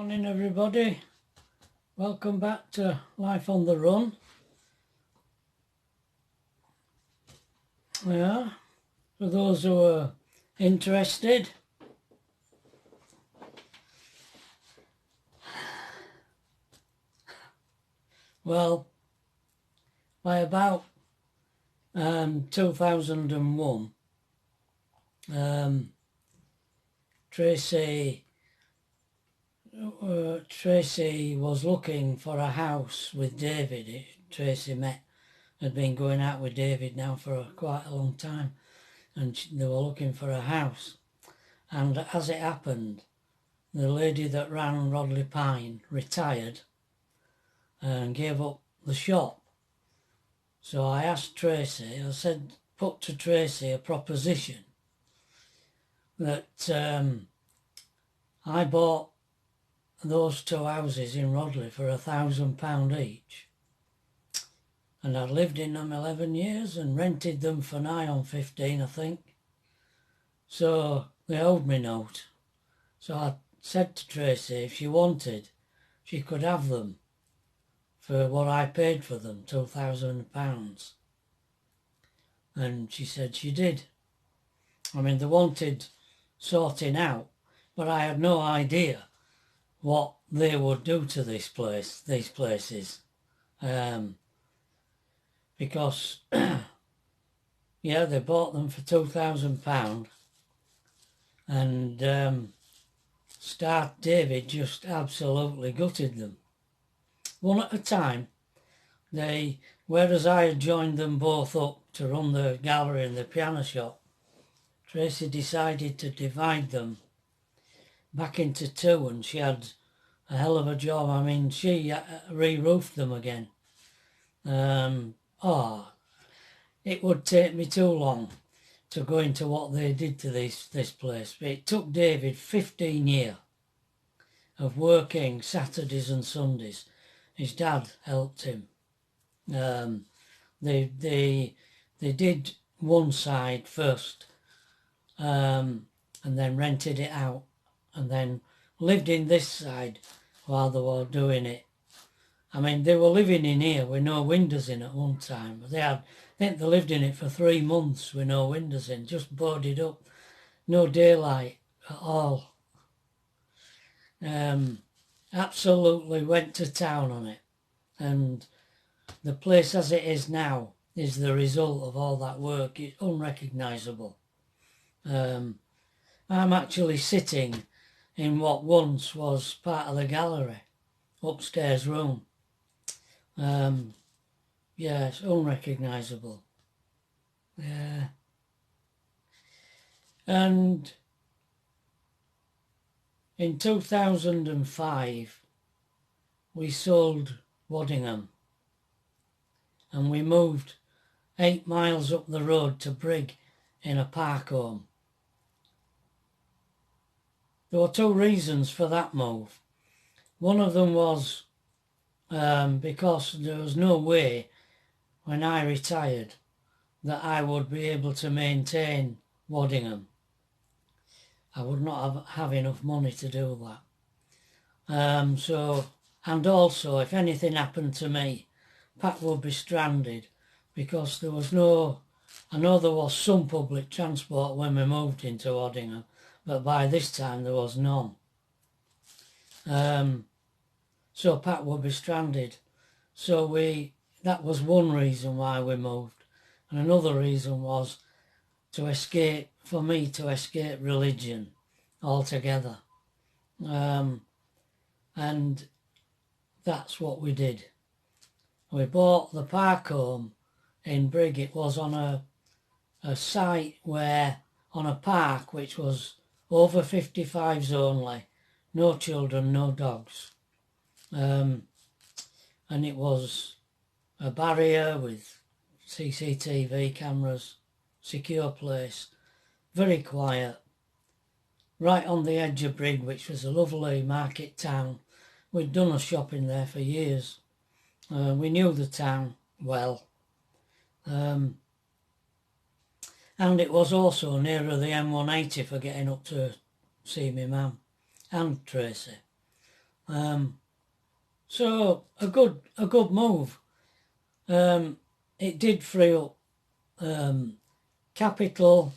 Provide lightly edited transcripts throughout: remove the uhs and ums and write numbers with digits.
Morning everybody, welcome back to Life on the Run. Yeah, for those who are interested, well, by about 2001, Tracey was looking for a house with David. Tracey had been going out with David now for quite a long time, and they were looking for a house. And as it happened, the lady that ran Rodley Pine retired and gave up the shop. So I asked Tracey, I said, put to Tracey a proposition that I bought those two houses in Rodley for £1,000 each, and I'd lived in them 11 years and rented them for nigh on 15, I think. So they owed me note. So I said to Tracey if she wanted, she could have them for what I paid for them, £2,000. And she said she did. I mean, they wanted sorting out, but I had no idea what they would do to these places. Because, yeah, they bought them for £2,000, and David just absolutely gutted them. One at a time. Whereas I had joined them both up to run the gallery and the piano shop, Tracey decided to divide them back into two, and she had a hell of a job. I mean, she re-roofed them again. It would take me too long to go into what they did to this place. But it took David 15 years of working Saturdays and Sundays. His dad helped him. They did one side first, and then rented it out, and then lived in this side while they were doing it. I mean, they were living in here with no windows in at one time. I think they lived in it for 3 months with no windows in, just boarded up, no daylight at all. Absolutely went to town on it. And the place as it is now is the result of all that work. It's unrecognisable. I'm actually sitting in what once was part of the gallery, upstairs room. Yeah, it's unrecognisable. Yeah. And in 2005, we sold Waddingham, and we moved 8 miles up the road to Brig in a park home. There were 2 reasons for that move. One of them was because there was no way when I retired that I would be able to maintain Waddingham. I would not have enough money to do that. And also, if anything happened to me, Pat would be stranded, because there was no... I know there was some public transport when we moved into Waddingham, but by this time there was none. So Pat would be stranded. So that was one reason why we moved. And another reason was for me to escape religion altogether. And that's what we did. We bought the park home in Brig. It was on a site on a park which was over 55s only, no children, no dogs. And it was a barrier with CCTV cameras, secure place, very quiet, right on the edge of Brig, which was a lovely market town. We'd done a shopping there for years. We knew the town well. And it was also nearer the M180 for getting up to see my mum and Tracey. So a good move. It did free up capital.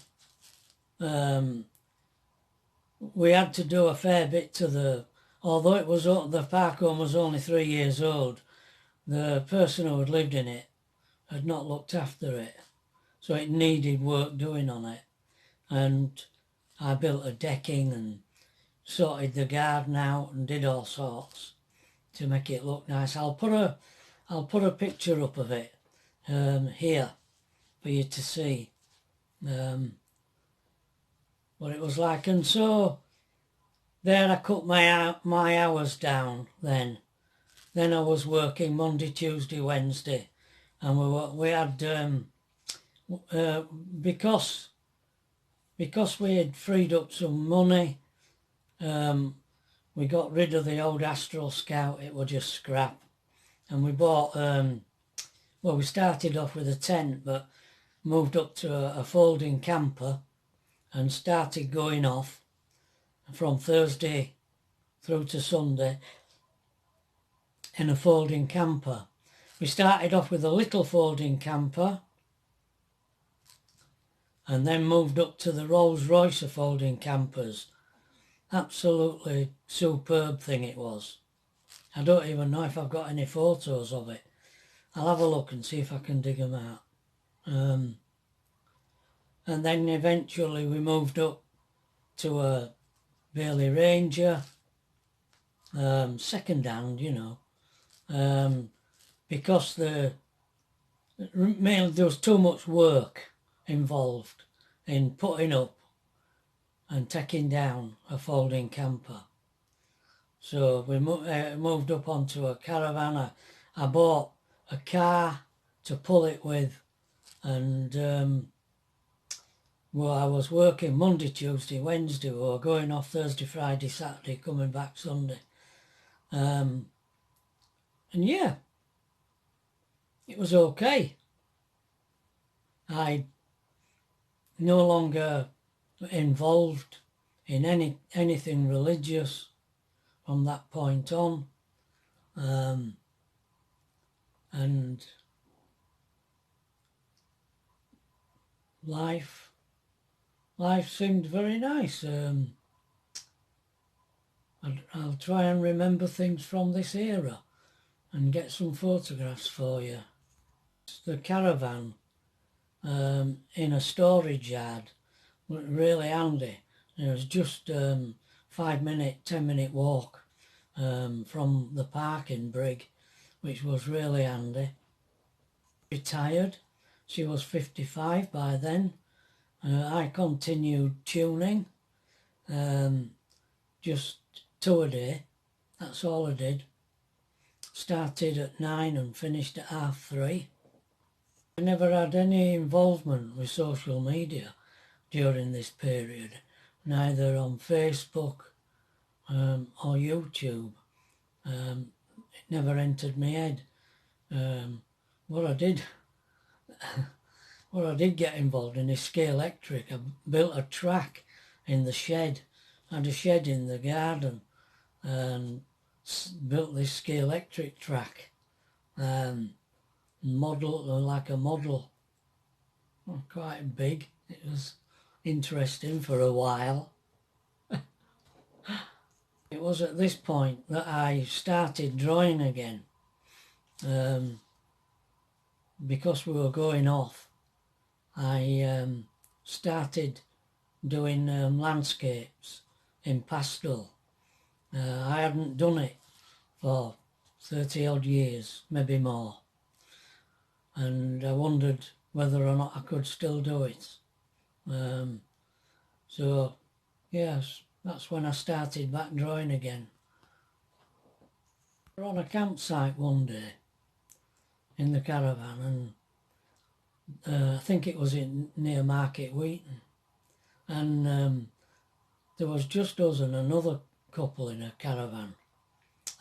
We had to do a fair bit to although the park home was only 3 years old, the person who had lived in it had not looked after it, so it needed work doing on it. And I built a decking and sorted the garden out and did all sorts to make it look nice. I'll put a picture up of it here for you to see what it was like. And so there I cut my hours down then. Then I was working Monday, Tuesday, Wednesday, and we had because we had freed up some money. We got rid of the old Astral Scout. It was just scrap, and we bought. Well, we started off with a tent, but moved up to a folding camper, and started going off from Thursday through to Sunday in a folding camper. We started off with a little folding camper and then moved up to the Rolls-Royce of folding campers. Absolutely superb thing it was. I don't even know if I've got any photos of it. I'll have a look and see if I can dig them out. And then eventually we moved up to a Bailey Ranger, second hand, you know, because there was too much work involved in putting up and taking down a folding camper. So we moved up onto a caravan. I bought a car to pull it with, and well, I was working Monday, Tuesday, Wednesday. We were going off Thursday, Friday, Saturday, coming back Sunday. And yeah, it was okay. I no longer involved in anything religious from that point on. And life seemed very nice. I'll try and remember things from this era and get some photographs for you. The caravan in a storage yard was really handy. It was just 5-minute, 10-minute walk from the parking brig, which was really handy. Retired. She was 55 by then. I continued tuning, just 2 a day. That's all I did. Started at 9 and finished at 3:30. I never had any involvement with social media during this period, neither on Facebook or YouTube. It never entered my head. What I did get involved in is ski electric. I built a track in the shed. I had a shed in the garden and built this ski electric track. Like a model, quite big. It was interesting for a while. It was at this point that I started drawing again, because we were going off. I started doing landscapes in pastel. I hadn't done it for 30 odd years, maybe more, and I wondered whether or not I could still do it. So yes, that's when I started back drawing again. We were on a campsite one day in the caravan, and I think it was near Market Wheaton, and there was just us and another couple in a caravan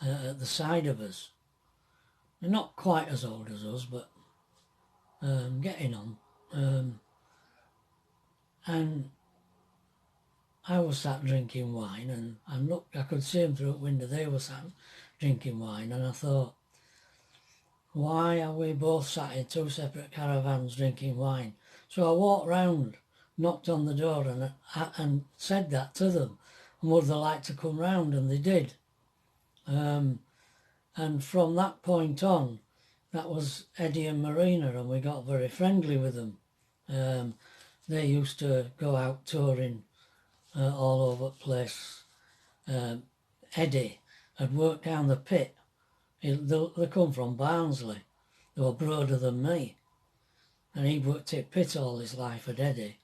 at the side of us. They're not quite as old as us, but getting on. And I was sat drinking wine, and I looked, I could see them through the window, they were sat drinking wine, and I thought, why are we both sat in two separate caravans drinking wine? So I walked round, knocked on the door and said that to them, and would they like to come round, and they did. And from that point on, that was Eddie and Marina, and we got very friendly with them. They used to go out touring all over the place. Eddie had worked down the pit. They come from Barnsley. They were broader than me. And he worked at pit all his life at Eddie.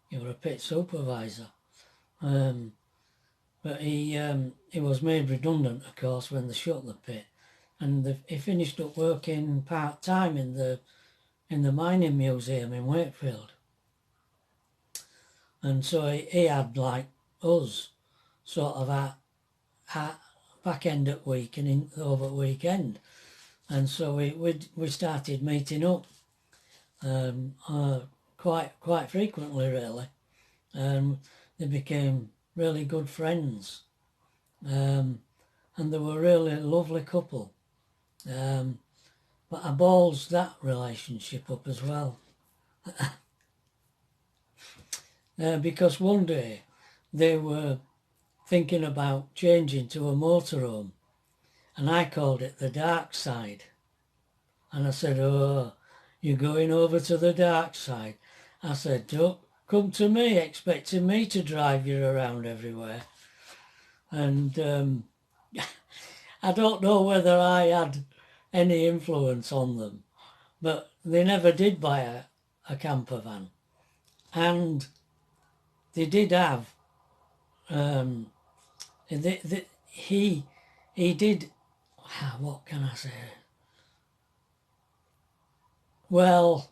He was a pit supervisor. But he was made redundant, of course, when they shut the pit. And he finished up working part-time in the mining museum in Wakefield. And so he had, like us, sort of at back end at week and over at weekend. And so we started meeting up quite frequently, really. They became really good friends. And they were really a lovely couple. But I ballsed that relationship up as well. Because one day they were thinking about changing to a motorhome, and I called it the dark side. And I said, oh, you're going over to the dark side. I said, don't come to me expecting me to drive you around everywhere. And I don't know whether I had any influence on them, but they never did buy a camper van. And they did have, he did, what can I say? Well,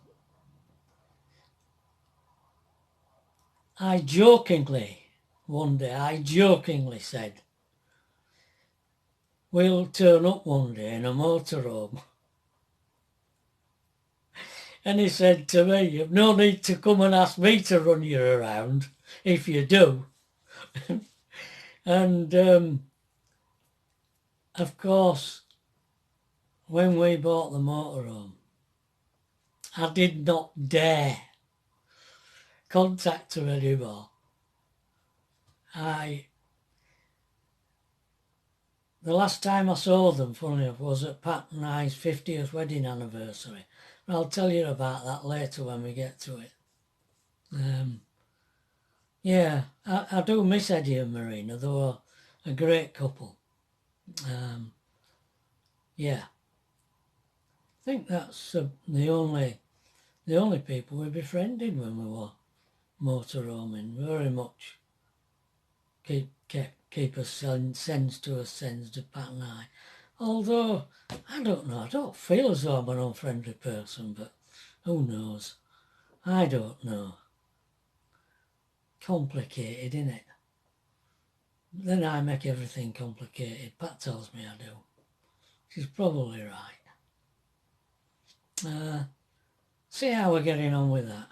one day I jokingly said, we'll turn up one day in a motorhome. And he said to me, you've no need to come and ask me to run you around if you do. And of course, when we bought the motorhome, I did not dare contact her anymore. The last time I saw them, funny enough, was at Pat and I's 50th wedding anniversary. And I'll tell you about that later when we get to it. Yeah, I do miss Eddie and Marina. They were a great couple. Yeah. I think that's the only people we befriended when we were motorhoming. Very much keep us sends to Pat and I. Although, I don't know, I don't feel as though I'm an unfriendly person, but who knows? I don't know. Complicated, innit? Then I make everything complicated. Pat tells me I do. She's probably right. See how we're getting on with that.